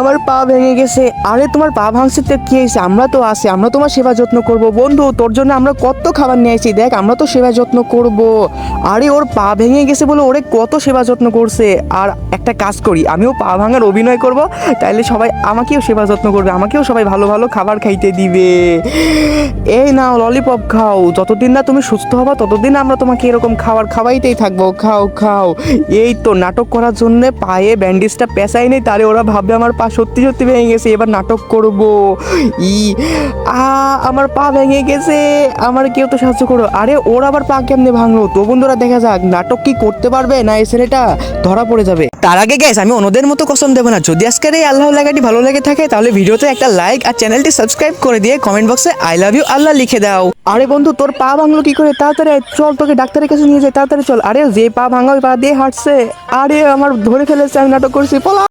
আমার পা ভেঙে গেছে। আরে তোমার পা ভাঙছে তো কি হয়েছে, আমরা তো আছি, আমরা তোমার সেবা যত্ন করব বন্ধু। তোর জন্য আমরা কত খাবার নিয়ে আসি, দেখ আমরা তো সেবা যত্ন করব। আরে ওর পা ভেঙে গেছে বলে ওরে কত সেবা যত্ন করছে। আর একটা কাজ করি, আমিও পা ভাঙার অভিনয় করব, তাইলে সবাই আমাকেও সেবা যত্ন করবে, আমাকেও সবাই ভালো ভালো খাবার খাইতে দিবে। এই নাও ললিপপ খাও, যতদিন না তুমি সুস্থ হবা ততদিন আমরা তোমাকে এরকম খাবার খাওয়াইতেই থাকবো, খাও খাও। এই তো নাটক করার জন্য পায়ে ব্যান্ডেজটা পেঁচাই নেই, তারে ওরা ভাববে আমার পা সত্যি সত্যি ভেঙে গেছে, এবার নাটক করব। ই আ আমার পা ভেঙে গেছে, আমার কেউ তো সাহায্য করো। আরে ওর আবার পা কেমনে ভাঙলো, তো বন্ধুরা দেখা যাক নাটক কি করতে পারবে না এই ছেলেটা ধরা পড়ে যাবে। তার আগে গ্যাস আমি অন্যদের মতো কসম দেবো না, যদি আজকের এই আল্লাহ লাগাটি ভালো লেগে থাকে তাহলে ভিডিওতে একটা লাইক আর চ্যানেলটি সাবস্ক্রাইব করে দিয়ে কমেন্ট বক্সে আই লাভ ইউ আল্লাহ লিখে দাও। আরে বন্ধু তোর পা ভাঙলো কি করে, তাড়াতাড়ি আয়, চল তোকে ডাক্তারের কাছে নিয়ে যাই, তাড়াতাড়ি চল। আরে যে পা ভাঙা ওই পা দিয়ে হাঁটছে, আরে আমার ধরে ফেলেছে, আমি নাটক করছি, পলা।